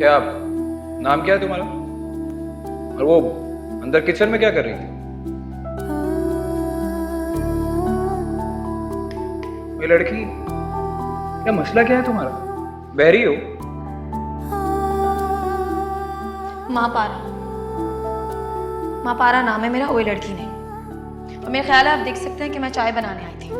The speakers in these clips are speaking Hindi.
क्या नाम क्या है तुम्हारा? और वो अंदर किचन में क्या कर रही थी? ये लड़की, क्या मसला क्या है तुम्हारा? बहरी हो? माँ पारा नाम है मेरा, कोई लड़की नहीं। और मेरा ख्याल है आप देख सकते हैं कि मैं चाय बनाने आई थी।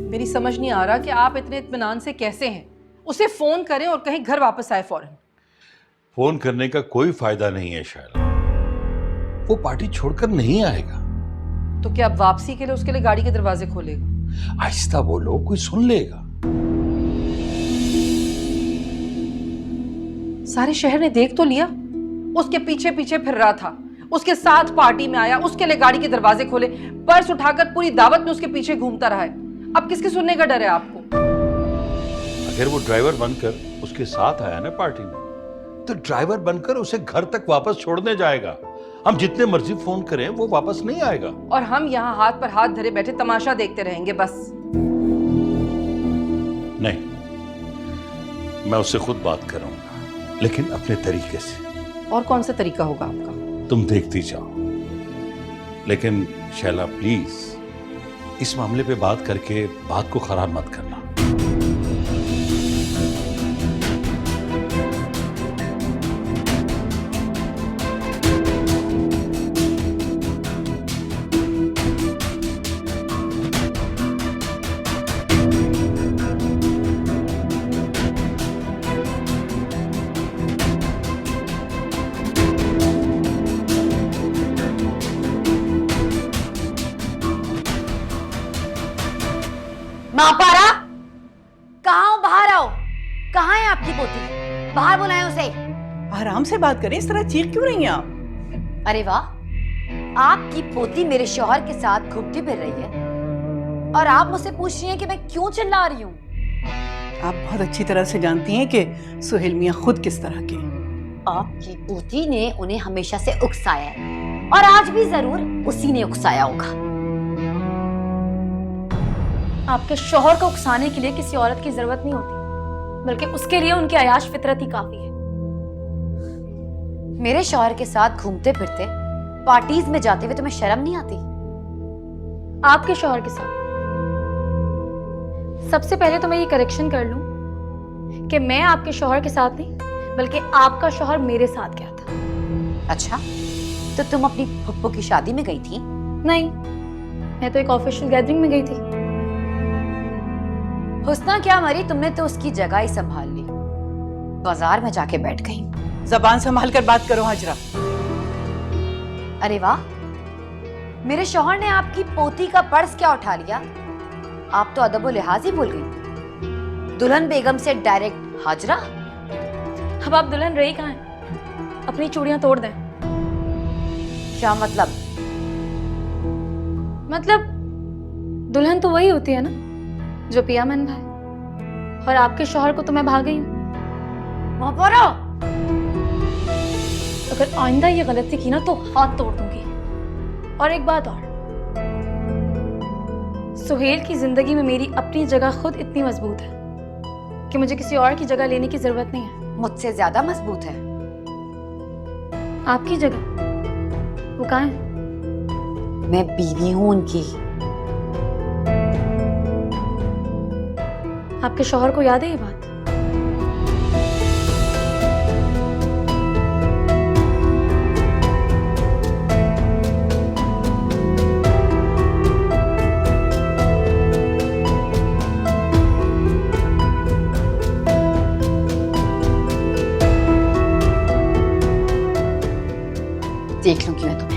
मेरी समझ नहीं आ रहा कि आप इतने इत्मीनान से कैसे हैं। उसे फोन करें और कहीं घर वापस आए फौरन। फोन करने का कोई फायदा नहीं है शायला, वो पार्टी छोड़कर नहीं आएगा। तो क्या अब वापसी के लिए उसके लिए गाड़ी के दरवाजे खोलेगा? आहिस्ता बोलो, कोई सुन लेगा। सारे शहर ने देख तो लिया, उसके पीछे पीछे फिर रहा था, उसके साथ पार्टी में आया, उसके लिए गाड़ी के दरवाजे खोले, पर्स उठाकर पूरी दावत में उसके पीछे घूमता रहा है। अब किसके सुनने का डर है आपको? अगर वो ड्राइवर बनकर उसके साथ आया ना पार्टी में, तो ड्राइवर बनकर उसे घर तक वापस छोड़ने जाएगा। हम जितने मर्जी फोन करें वो वापस नहीं आएगा। और हम यहाँ हाथ पर हाथ धरे बैठे तमाशा देखते रहेंगे बस। नहीं, मैं उससे खुद बात करूंगा, लेकिन अपने तरीके से। और कौन सा तरीका होगा आपका? तुम देखती जाओ। लेकिन शैला प्लीज, इस मामले पे बात करके बात को खराब मत करना। माँ पारा, कहाँ हो? बाहर आओ। कहाँ है आपकी पोती? बाहर बुलाएं उसे। आराम से बात करें, इस तरह चीख क्यों रही हैं आप? अरे वाह, आपकी पोती मेरे शौहर के साथ घूमती फिर रही है और आप मुझसे पूछ रही हैं कि मैं क्यों चिल्ला रही हूँ। आप बहुत अच्छी तरह से जानती हैं कि सुहेल मियां खुद किस तरह के। आपकी पोती ने उन्हें हमेशा से उकसाया है और आज भी जरूर उसी ने उकसाया होगा। आपके शौहर को उकसाने के लिए किसी औरत की जरूरत नहीं होती, बल्कि उसके लिए उनकी अयाश फितरत ही काफी है। मेरे शौहर के साथ घूमते फिरते, पार्टीज में जाते हुए तुम्हें शर्म नहीं आती? आपके शौहर के साथ? सबसे पहले तो मैं ये करेक्शन कर लूं कि मैं आपके शौहर के साथ नहीं बल्कि आपका शौहर मेरे साथ गया था। अच्छा, तो तुम अपनी फुप्पो की शादी में गई थी? नहीं, मैं तो एक ऑफिशियल गैदरिंग में गई थी। हुस्ना क्या मरी, तुमने तो उसकी जगह ही संभाल ली, बाजार में जाके बैठ गई। जबान संभाल कर बात करो हाजरा। अरे वाह, मेरे शौहर ने आपकी पोती का पर्स क्या उठा लिया? आप तो अदब व लिहाज ही भूल गई। दुल्हन बेगम से डायरेक्ट हाजरा। अब आप दुल्हन रही कहाँ हैं? अपनी चूड़ियां तोड़ दें। क्या मतलब? मतलब दुल्हन तो वही होती है ना जो पिया मन भाए, और आपके शौहर को तो मैं भाग गई हूँ। अगर आइंदा ये गलती की ना तो हाथ तोड़ दूंगी। और एक बात और, सुहेल की जिंदगी में मेरी अपनी जगह खुद इतनी मजबूत है कि मुझे किसी और की जगह लेने की जरूरत नहीं है। मुझसे ज्यादा मजबूत है। आपकी जगह वो कहाँ है? मैं बीवी हूं उनकी। आपके शौहर को याद है ये बात? देख लूंगी मैं तुम्हें।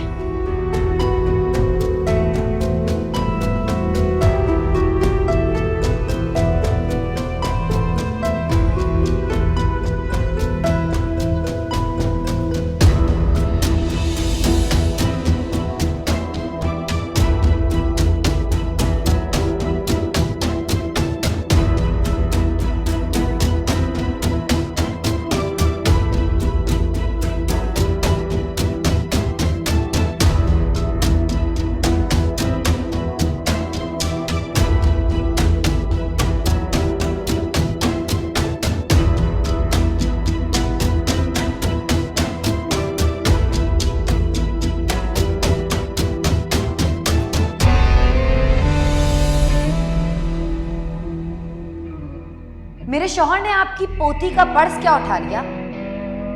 मेरे शौहर ने आपकी पोती का पर्स क्या उठा लिया?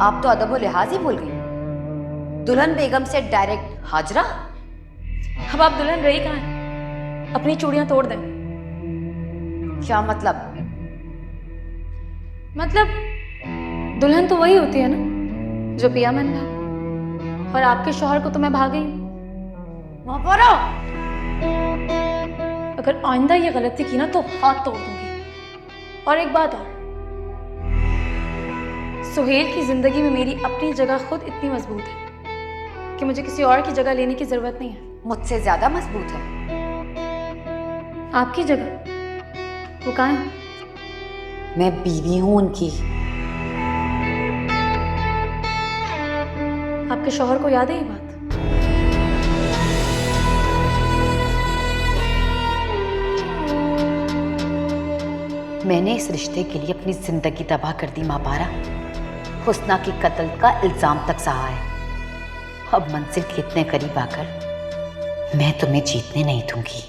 आप तो अदब व लिहाज ही भूल गई। दुल्हन बेगम से डायरेक्ट हाजरा। अब आप दुल्हन रही कहाँ हैं? अपनी चूड़ियां तोड़ दें। क्या मतलब? मतलब दुल्हन तो वही होती है ना जो पिया मन भाए, और आपके शौहर को तो मैं भाग गई हूँ। अगर आइंदा ये गलती की ना तो हाथ तोड़ दूंगी। और एक बात और, सुहेल की जिंदगी में मेरी अपनी जगह खुद इतनी मजबूत है कि मुझे किसी और की जगह लेने की जरूरत नहीं है। मुझसे ज्यादा मजबूत है। आपकी जगह वो कहाँ है? मैं बीवी हूं उनकी। आपके शौहर को याद है ये बात? मैंने इस रिश्ते के लिए अपनी जिंदगी तबाह कर दी मापारा। हुस्ना के कत्ल का इल्जाम तक सहा है। अब मंजिल के इतने करीब आकर मैं तुम्हें जीतने नहीं दूंगी।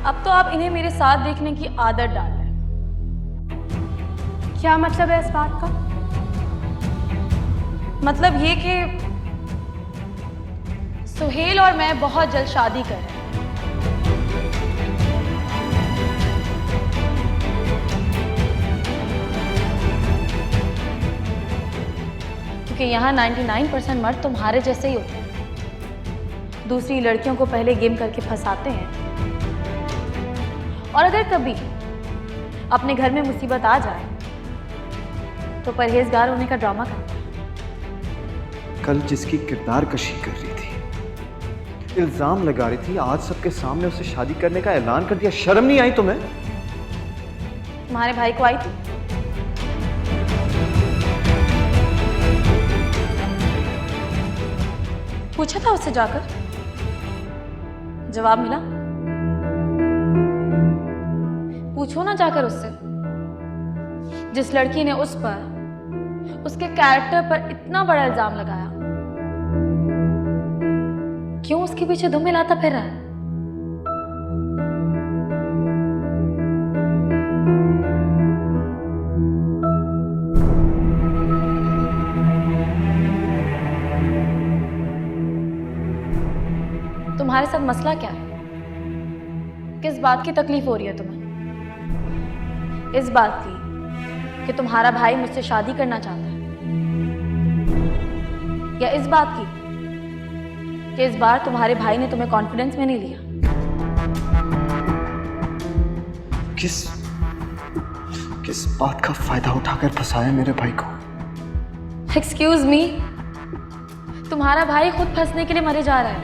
अब तो आप इन्हें मेरे साथ देखने की आदत डाल लें। क्या मतलब है इस बात का? मतलब ये कि सुहेल और मैं बहुत जल्द शादी कर रहे हैं। क्योंकि यहाँ 99% मर्द तुम्हारे जैसे ही होते हैं दूसरी लड़कियों को पहले गेम करके फंसाते हैं, और अगर कभी अपने घर में मुसीबत आ जाए तो परहेजगार होने का ड्रामा करते हैं। कल जिसकी किरदार कशी कर रही थी, इल्जाम लगा रही थी, आज सबके सामने उसे शादी करने का ऐलान कर दिया। शर्म नहीं आई तुम्हें? तुम्हारे भाई को आई थी। पूछा था उससे जाकर, जवाब मिला? पूछो ना जाकर उससे। जिस लड़की ने उस पर, उसके कैरेक्टर पर इतना बड़ा इल्जाम लगाया, क्यों उसके पीछे धुम मिलाता फिर रहा है? तुम्हारे साथ मसला क्या है? किस बात की तकलीफ हो रही है तुम्हें? इस बात की कि तुम्हारा भाई मुझसे शादी करना चाहता है, या इस बात की कि इस बार तुम्हारे भाई ने तुम्हें कॉन्फिडेंस में नहीं लिया? किस बात का फायदा उठाकर फंसाया मेरे भाई को? एक्सक्यूज मी, तुम्हारा भाई खुद फंसने के लिए मरे जा रहा है।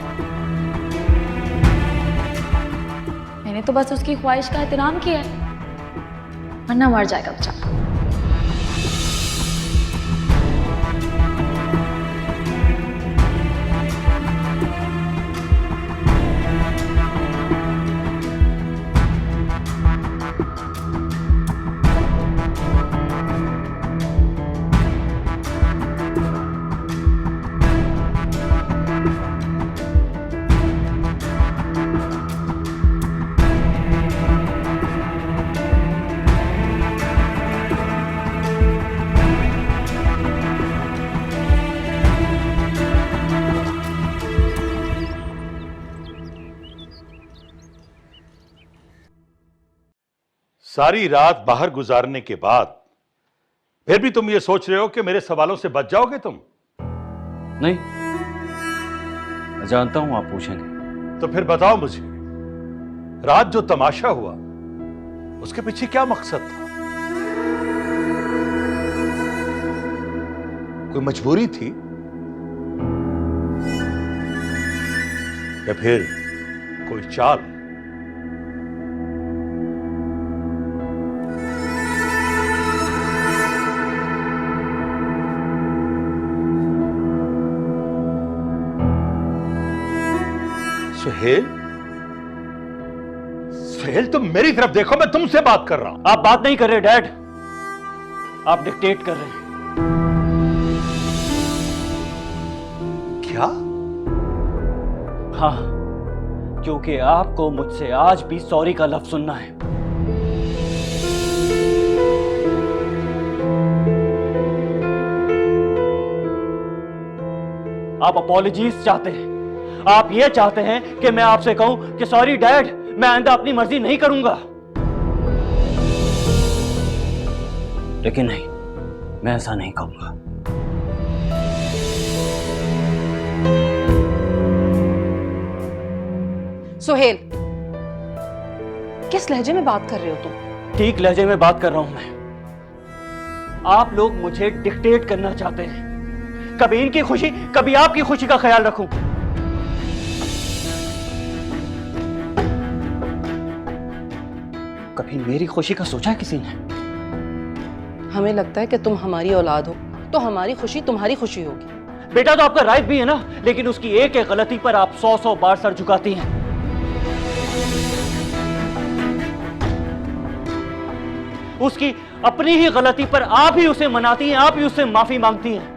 मैंने तो बस उसकी ख्वाहिश का एहतराम किया है, वरना मर जाएगा बेचारा। सारी रात बाहर गुजारने के बाद फिर भी तुम ये सोच रहे हो कि मेरे सवालों से बच जाओगे तुम? नहीं, मैं जानता हूं आप पूछेंगे। तो फिर बताओ मुझे, रात जो तमाशा हुआ उसके पीछे क्या मकसद था? कोई मजबूरी थी या फिर कोई चाल? सुहेल, सुहेल तुम मेरी तरफ देखो, मैं तुमसे बात कर रहा हूं। आप बात नहीं कर रहे डैड, आप डिक्टेट कर रहे हैं। क्या? हाँ, क्योंकि आपको मुझसे आज भी सॉरी का लफ्ज सुनना है। आप अपॉलॉजीज चाहते हैं, आप ये चाहते हैं कि मैं आपसे कहूं कि सॉरी डैड, मैं आइंदा अपनी मर्जी नहीं करूंगा। लेकिन नहीं, मैं ऐसा नहीं कहूंगा। सुहेल, किस लहजे में बात कर रहे हो तुम? ठीक लहजे में बात कर रहा हूं मैं। आप लोग मुझे डिक्टेट करना चाहते हैं, कभी इनकी खुशी कभी आपकी खुशी का ख्याल रखूं। कभी मेरी खुशी का सोचा है किसी ने? हमें लगता है कि तुम हमारी औलाद हो तो हमारी खुशी तुम्हारी खुशी होगी। बेटा तो आपका राइट भी है ना, लेकिन उसकी एक एक गलती पर आप 100 बार सर झुकाती हैं। उसकी अपनी ही गलती पर आप ही उसे मनाती हैं, आप ही उससे माफी मांगती हैं।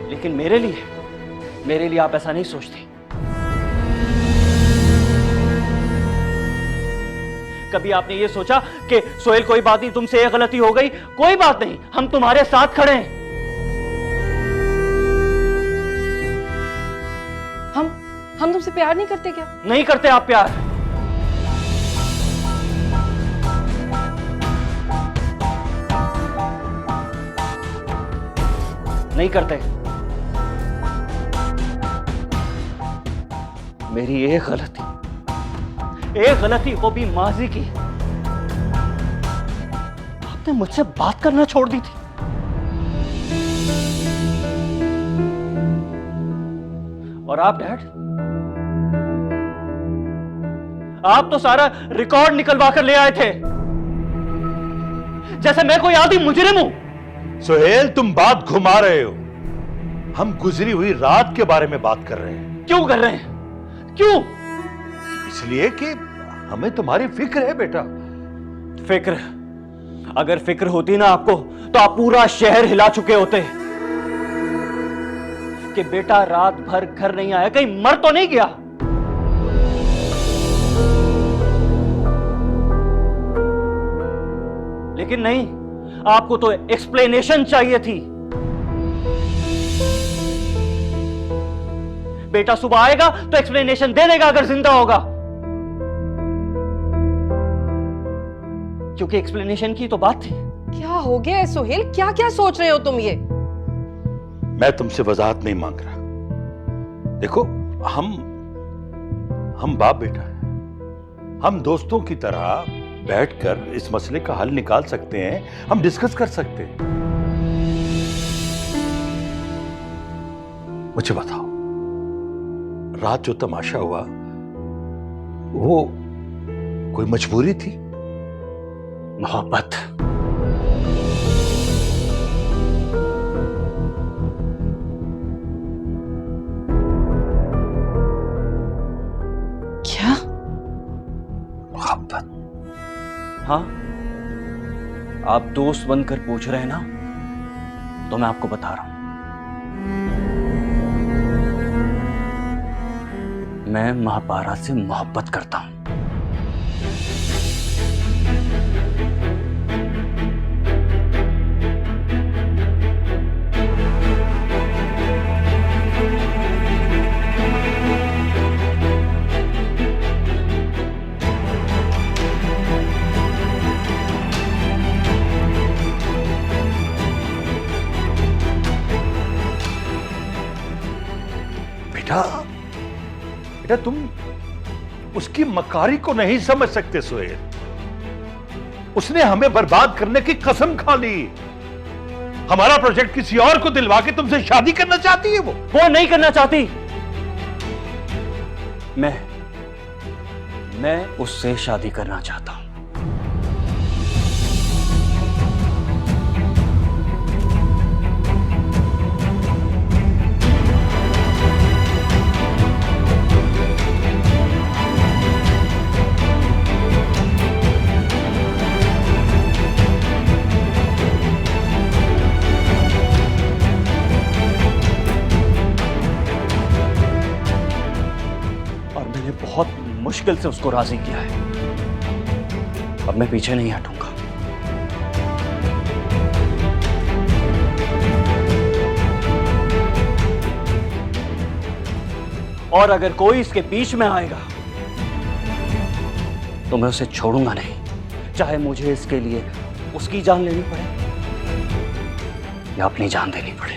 लेकिन मेरे लिए आप ऐसा नहीं सोचती। कभी आपने ये सोचा कि सोहेल कोई बात नहीं, तुमसे एक गलती हो गई, कोई बात नहीं, हम तुम्हारे साथ खड़े हैं। हम तुमसे प्यार नहीं करते क्या? नहीं करते आप प्यार? नहीं करते। मेरी एक गलती वो भी माजी की, आपने मुझसे बात करना छोड़ दी थी। और आप डैड, आप तो सारा रिकॉर्ड निकलवा कर ले आए थे, जैसे मैं कोई आदि मुजरिम हूं। सुहेल, तुम बात घुमा रहे हो। हम गुजरी हुई रात के बारे में बात कर रहे हैं। क्यों कर रहे हैं? क्यों? इसलिए कि हमें तुम्हारी फिक्र है बेटा। फिक्र? अगर फिक्र होती ना आपको तो आप पूरा शहर हिला चुके होते कि बेटा रात भर घर नहीं आया, कहीं मर तो नहीं गया। लेकिन नहीं, आपको तो एक्सप्लेनेशन चाहिए थी। बेटा सुबह आएगा तो एक्सप्लेनेशन दे देगा अगर जिंदा होगा, क्योंकि एक्सप्लेनेशन की तो बात थी। क्या हो गया है सोहेल? क्या क्या सोच रहे हो तुम ये? मैं तुमसे वजाहत नहीं मांग रहा। देखो, हम बाप बेटा हैं। हम दोस्तों की तरह बैठकर इस मसले का हल निकाल सकते हैं, हम डिस्कस कर सकते हैं। मुझे बताओ, रात जो तमाशा हुआ वो कोई मजबूरी थी? मोहब्बत। क्या? मोहब्बत? हाँ, आप दोस्त बनकर पूछ रहे हैं ना, तो मैं आपको बता रहा हूं। मैं महापारा से मोहब्बत करता हूं। बेटा तुम उसकी मकारी को नहीं समझ सकते सुहेल। उसने हमें बर्बाद करने की कसम खा ली। हमारा प्रोजेक्ट किसी और को दिलवा के तुमसे शादी करना चाहती है। वो नहीं करना चाहती। मैं उससे शादी करना चाहता हूं। बहुत मुश्किल से उसको राजी किया है। अब मैं पीछे नहीं हटूंगा। और अगर कोई इसके बीच में आएगा तो मैं उसे छोड़ूंगा नहीं, चाहे मुझे इसके लिए उसकी जान लेनी पड़े या अपनी जान देनी पड़े।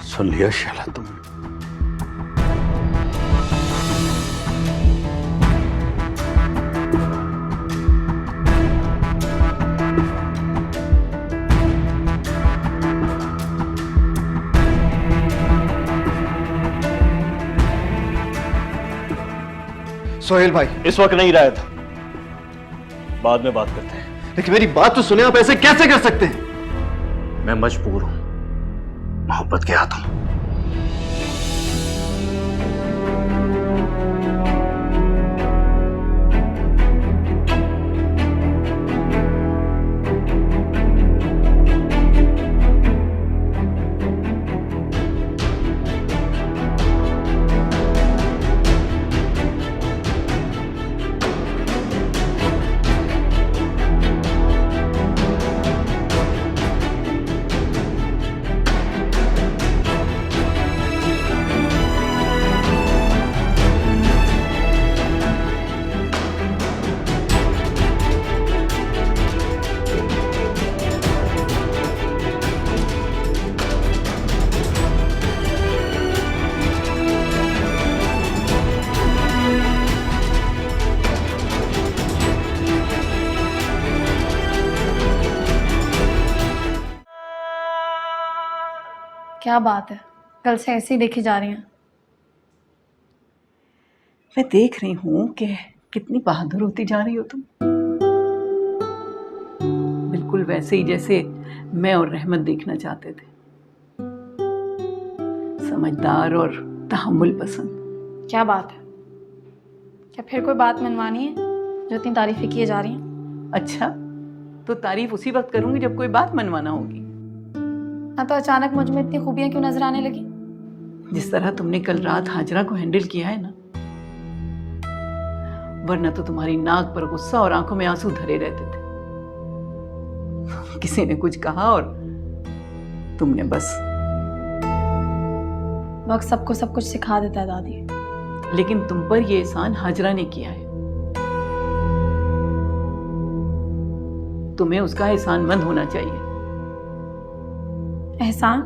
सुन लिया शाला तुम? सोहेल भाई, इस वक्त नहीं रहा था, बाद में बात करते हैं। लेकिन मेरी बात तो सुने, आप ऐसे कैसे कर सकते हैं? मैं मजबूर हूं मोहब्बत के हाथों। क्या बात है, कल से ऐसे ही देखी जा रही हैं। मैं देख रही हूँ कि कितनी बहादुर होती जा रही हो तुम। बिल्कुल वैसे ही जैसे मैं और रहमत देखना चाहते थे। समझदार और तहम्मुल पसंद। क्या बात है, क्या फिर कोई बात मनवानी है जो इतनी तारीफें किए जा रही हैं? अच्छा, तो तारीफ उसी वक्त करूंगी जब कोई बात मनवाना होगी। हाँ, तो अचानक मुझ में इतनी खूबियां क्यों नजर आने लगी? जिस तरह तुमने कल रात हाजरा को हैंडल किया है ना, वरना तो तुम्हारी नाक पर गुस्सा और आंखों में आंसू धरे रहते थे। किसी ने कुछ कहा और तुमने बस। वक्त सबको सब कुछ सिखा देता है दादी। लेकिन तुम पर यह एहसान हाजरा ने किया है, तुम्हें उसका एहसानमंद होना चाहिए। एहसान?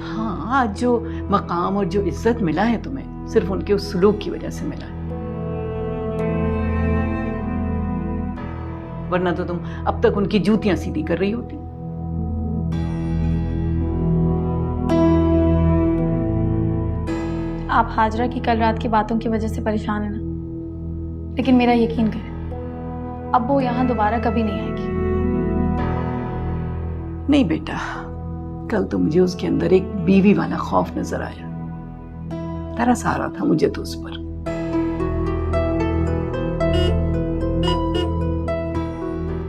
हाँ, आज जो मकाम और जो इज्जत मिला है तुम्हें, सिर्फ उनके उस सलूक की वजह से मिला है। वरना तो तुम अब तक उनकी जूतियां सीधी कर रही होती। आप हाजरा की कल रात की बातों की वजह से परेशान है ना, लेकिन मेरा यकीन करें, अब वो यहाँ दोबारा कभी नहीं आएगी। नहीं बेटा, कल तो मुझे उसके अंदर एक बीवी वाला खौफ नजर आया। तरस आ रहा था मुझे तो उस पर।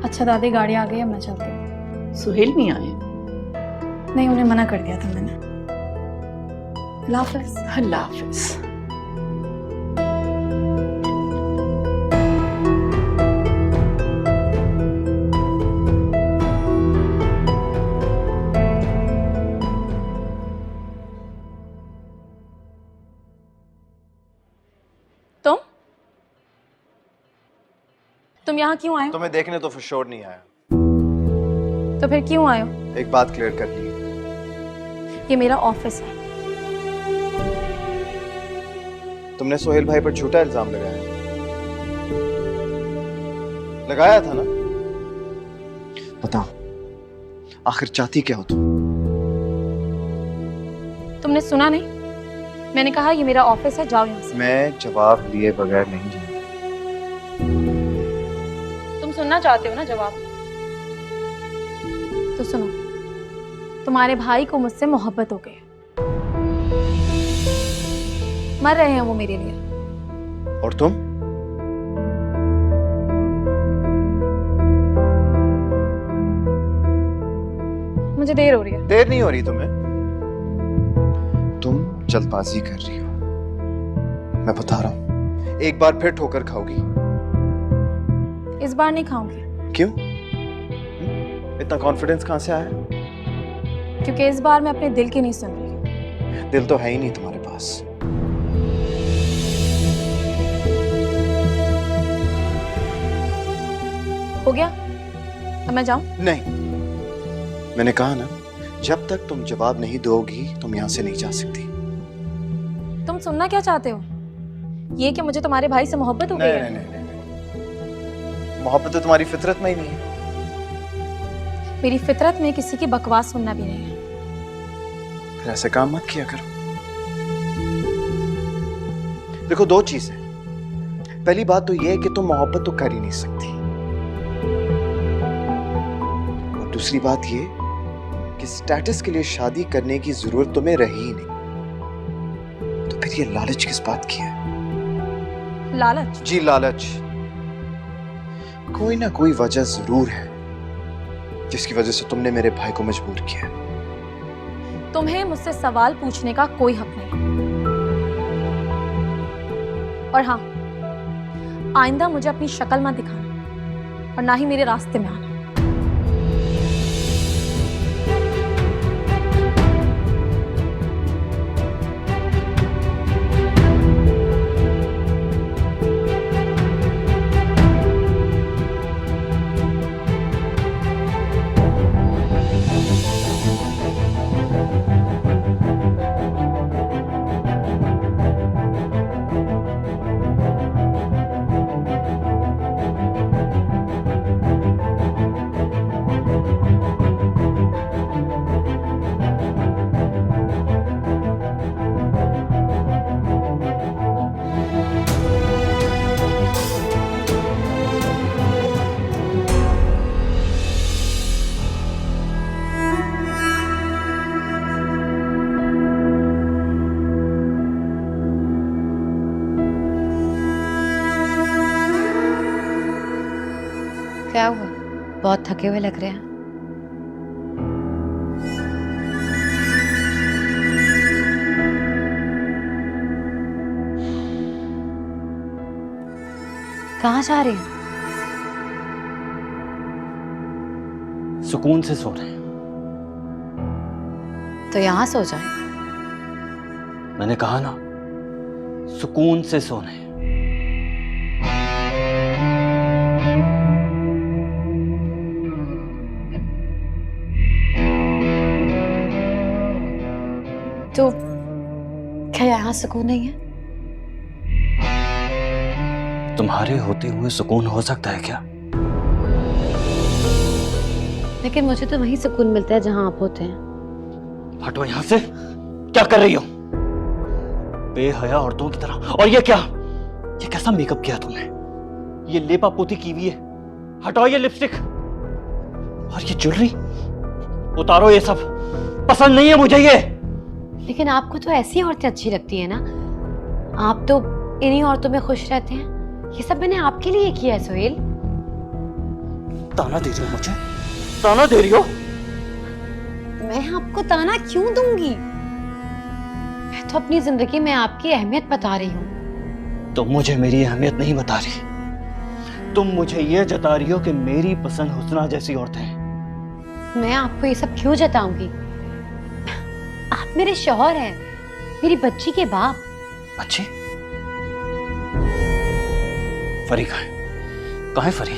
अच्छा दादी, गाड़ी आ गई, अब मैं चलती हूँ। सुहेल नहीं आए? नहीं, उन्हें मना कर दिया था मैंने। अल्लाह हाफ़िज़। अल्लाह हाफिज। तुम यहाँ क्यों आए हो? तुम्हें देखने तो फॉर नहीं आया। तो फिर क्यों आए हो? एक बात क्लियर कर ली, ये मेरा ऑफिस है। तुमने सोहेल भाई पर झूठा इल्जाम लगाया था ना? बताओ, आखिर चाहती क्या हो तुम? तुमने सुना नहीं? मैंने कहा ये मेरा ऑफिस है, जाओ यहाँ से। मैं जवाब लिए बगैर नहीं जाऊंगा। तुम सुनना चाहते हो ना जवाब? तो सुनो, तुम्हारे भाई को मुझसे मोहब्बत हो गई। मर रहे हैं वो मेरे लिए। और तुम? मुझे देर हो रही है। देर नहीं हो रही तुम्हें, तुम जल्दबाजी कर रही हो। मैं बता रहा हूं, एक बार फिर ठोकर खाओगी। इस बार नहीं खाऊंगी। क्यों? इतना कॉन्फिडेंस कहां से आया? क्योंकि इस बार मैं अपने दिल की नहीं सुन रही। दिल तो है ही नहीं तुम्हारे पास। हो गया, अब मैं जाऊं? नहीं, मैंने कहा ना, जब तक तुम जवाब नहीं दोगी तुम यहां से नहीं जा सकती। तुम सुनना क्या चाहते हो? ये कि मुझे तुम्हारे भाई से मोहब्बत हो गई है? नहीं, मोहब्बत तो तुम्हारी फितरत में ही नहीं है। मेरी फितरत में किसी की बकवास सुनना भी नहीं है। फिर ऐसे काम मत किया करो। देखो, दो चीजें। पहली बात तो यह है कि तुम मोहब्बत तो कर ही नहीं सकती, और दूसरी बात ये कि स्टेटस के लिए शादी करने की जरूरत तुम्हें रही ही नहीं। तो फिर ये लालच किस बात की है? लालच? जी, लालच। कोई ना कोई वजह जरूर है जिसकी वजह से तुमने मेरे भाई को मजबूर किया। तुम्हें मुझसे सवाल पूछने का कोई हक नहीं। और हाँ, आइंदा मुझे अपनी शक्ल मत दिखाना और ना ही मेरे रास्ते में आना। क्या हुआ? बहुत थके हुए लग रहे हैं। कहाँ जा रहे हैं? सुकून से सो रहे हैं। तो यहाँ सो जाए। मैंने कहा ना, सुकून से सो रहे हैं। तो क्या यहाँ सुकून नहीं है? तुम्हारे होते हुए सुकून हो सकता है क्या? लेकिन मुझे तो वही सुकून मिलता है जहाँ आप होते हैं। हटो यहां से। क्या कर रही हो? बेहया औरतों की तरह। और ये क्या? ये कैसा मेकअप किया तुमने? ये लेपा पोती की हुई है। हटाओ ये लिपस्टिक और ये ज्वेलरी। उतारो ये सब। पसंद नहीं है मुझे ये। लेकिन आपको तो ऐसी औरतें अच्छी लगती है ना। आप तो इन्हीं औरतों में खुश रहते हैं। ये सब मैंने आपके लिए किया है सोहेल। ताना दे रही हो मुझे? ताना दे रही हो? मैं आपको ताना क्यों दूंगी? मैं तो अपनी जिंदगी में आपकी अहमियत बता रही हूँ। तुम मुझे मेरी अहमियत नहीं बता रही। तुम मुझे ये जता रही हो कि मेरी पसंद हुस्ना जैसी औरतें हैं। मैं आपको ये सब क्यों जताऊंगी? आप मेरे शौहर हैं, मेरी बच्ची के बाप। बच्ची? फरी कहाँ है? कहाँ है फरी?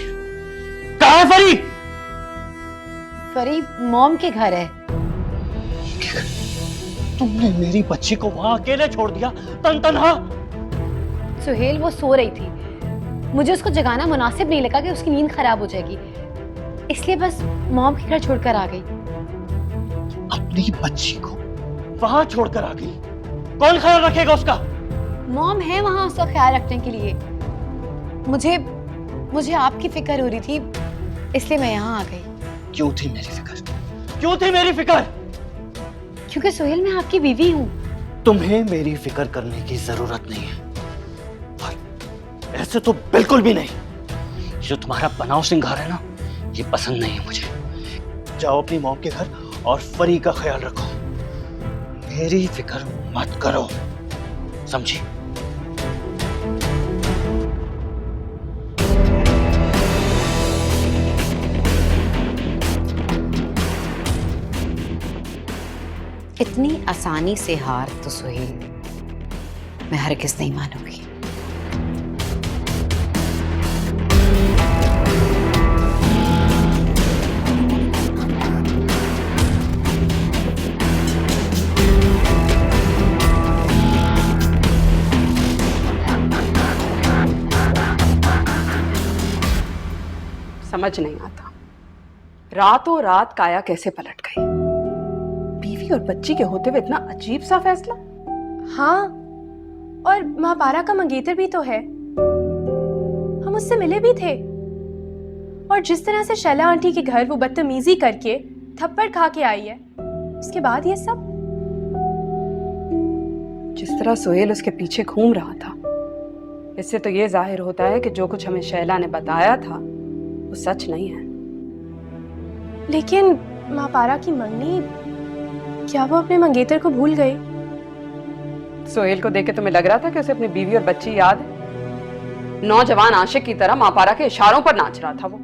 कहाँ है फरी? फरी मॉम के घर है। तुमने मेरी बच्ची को वहां अकेले छोड़ दिया, तनहा। सुहेल वो सो रही थी। मुझे उसको जगाना मुनासिब नहीं लगा कि उसकी नींद खराब हो जाएगी, इसलिए बस मॉम के घर छोड़कर आ गई। अपनी बच्ची को वहां छोड़कर आ गई? कौन ख्याल रखेगा उसका? मॉम है वहां उसका ख्याल रखने के लिए। मुझे आपकी फिक्र हो रही थी, इसलिए मैं यहाँ आ गई। क्यों थी मेरी फिक्र? क्यों थी मेरी फिक्र? क्योंकि सोहेल मैं आपकी बीवी हूँ। तुम्हें मेरी फिक्र करने की जरूरत नहीं है। और ऐसे तो बिल्कुल भी नहीं। जो तुम्हारा बनाव सिंगार है ना, ये पसंद नहीं है मुझे। जाओ अपनी मॉम के घर और फरी का ख्याल रखो। मेरी फिक्र मत करो, समझी? इतनी आसानी से हार तो सुहेल मैं हरगिज़ नहीं मानूंगी। समझ नहीं आता, रातों रात काया कैसे पलट गई। बीवी और बच्ची के होते हुए इतना अजीब सा फैसला। हाँ, और माँ पारा का मंगेतर भी तो है। हम उससे मिले भी थे। और जिस तरह से शैला आंटी के घर वो बदतमीजी करके थप्पड़ खा के आई है, उसके बाद ये सब। जिस तरह सोहेल उसके पीछे घूम रहा था, इससे तो ये जाहिर होता है कि जो कुछ हमें शैला ने बताया था वो सच नहीं है। लेकिन माँ पारा की मंगनी, क्या वो अपने मंगेतर को भूल गई? सोहेल को देख के तुम्हें लग रहा था कि उसे अपनी बीवी और बच्ची याद है? नौजवान आशिक की तरह माँ पारा के इशारों पर नाच रहा था वो।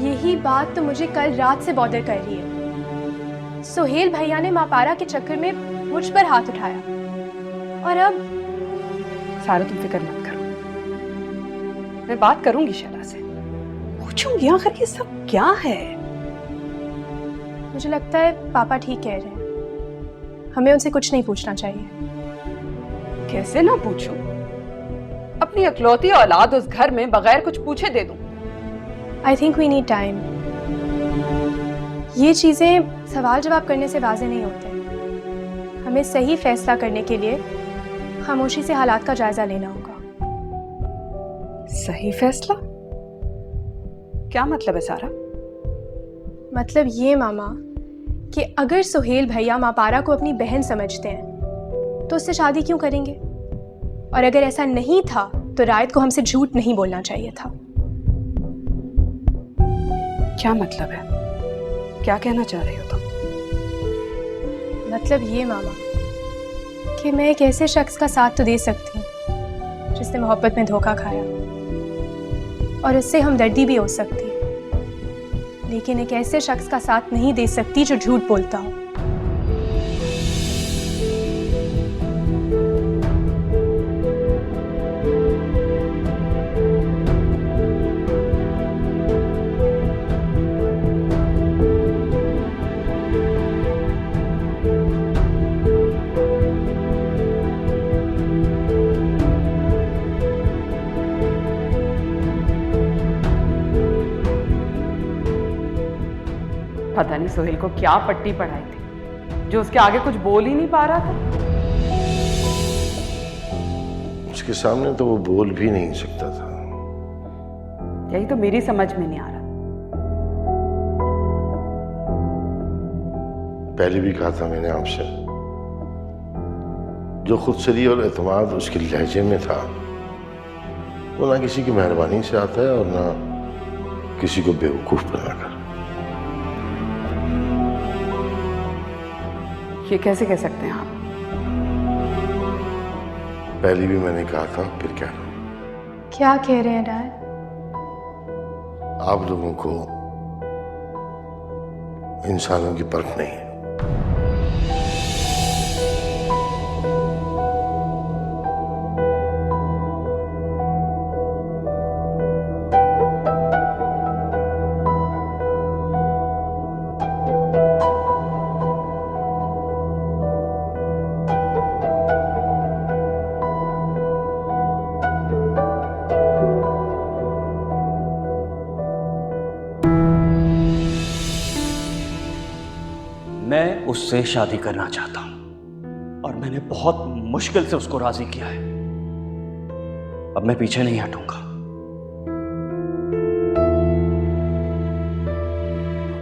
यही बात तो मुझे कल रात से बॉदर कर रही है। सोहेल भैया ने माँ पारा के चक्कर में मुझ पर हाथ उठाया, और अब सारा तुम फिक्र मत करो, मैं बात करूंगी शैला से, पूछूंगी आखिर ये सब क्या है। मुझे लगता है पापा ठीक कह रहे हैं, हमें उनसे कुछ नहीं पूछना चाहिए। कैसे ना पूछूं? अपनी अकलौती औलाद उस घर में बगैर कुछ पूछे दे दूं? I think we need time. ये चीजें सवाल जवाब करने से वाज़ेह नहीं होते। हमें सही फैसला करने के लिए खामोशी से हालात का जायजा लेना होगा। सही फैसला? क्या मतलब है सारा? मतलब ये मामा कि अगर सुहेल भैया माँ पारा को अपनी बहन समझते हैं तो उससे शादी क्यों करेंगे? और अगर ऐसा नहीं था तो रायत को हमसे झूठ नहीं बोलना चाहिए था। क्या मतलब है? क्या कहना चाह रही हो तुम? मतलब ये मामा कि मैं एक ऐसे शख्स का साथ तो दे सकती हूँ जिसने मोहब्बत में धोखा खाया, और उससे हमदर्दी भी हो सकती है, लेकिन एक ऐसे शख्स का साथ नहीं दे सकती जो झूठ बोलता हो। पता नहीं सोहेल को क्या पट्टी पढ़ाई थी जो उसके आगे कुछ बोल ही नहीं पा रहा था। उसके सामने तो वो बोल भी नहीं सकता था। यही तो मेरी समझ में नहीं आ रहा। पहले भी कहा था मैंने आपसे, जो खुदसरी और एतमाद उसके लहजे में था वो ना किसी की मेहरबानी से आता है और ना किसी को बेवकूफ बनाकर। ये कैसे कह सकते हैं आप? पहले भी मैंने कहा था, फिर कह रहा हूं, क्या कह रहे हैं डैड? आप लोगों को इंसानों की परख नहीं है। मैं उससे शादी करना चाहता हूं और मैंने बहुत मुश्किल से उसको राजी किया है। अब मैं पीछे नहीं हटूंगा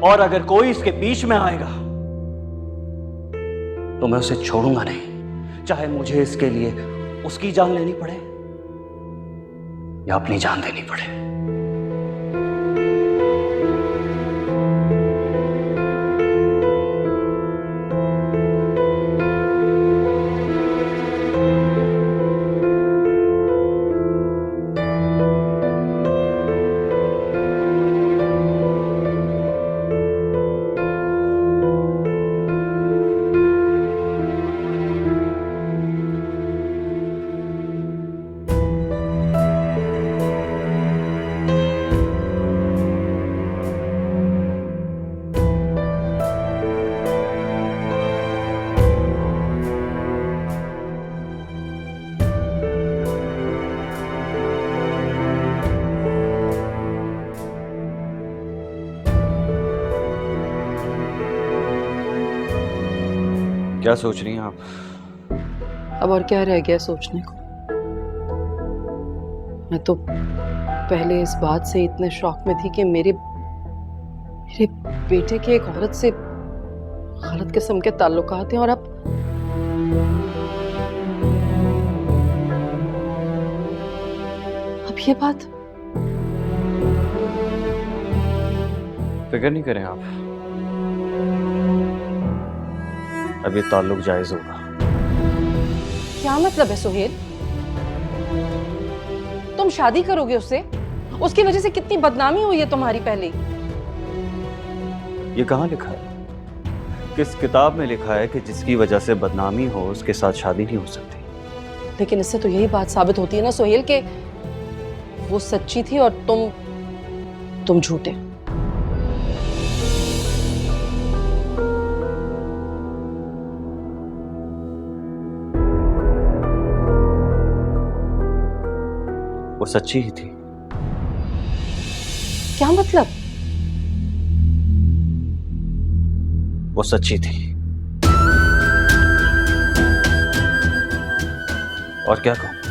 और अगर कोई इसके बीच में आएगा तो मैं उसे छोड़ूंगा नहीं, चाहे मुझे इसके लिए उसकी जान लेनी पड़े या अपनी जान देनी पड़े। क्या सोच रही हैं आप? अब और क्या रह गया सोचने को? मैं तो पहले इस बात से इतने शौक में थी कि मेरे बेटे के एक औरत से गलत किस्म के ताल्लुकात हैं, और अब ये बात। फिक्र नहीं करें आप, अब ये ताल्लुक जायज होगा। क्या मतलब है सोहेल? तुम शादी करोगे उससे? उसकी वजह से कितनी बदनामी हुई है तुम्हारी पहले। ये कहाँ लिखा है? किस किताब में लिखा है कि जिसकी वजह से बदनामी हो उसके साथ शादी नहीं हो सकती? लेकिन इससे तो यही बात साबित होती है ना सोहेल कि वो सच्ची थी और तुम झूठे। वो सच्ची ही थी। क्या मतलब? वो सच्ची थी। और क्या कहूं?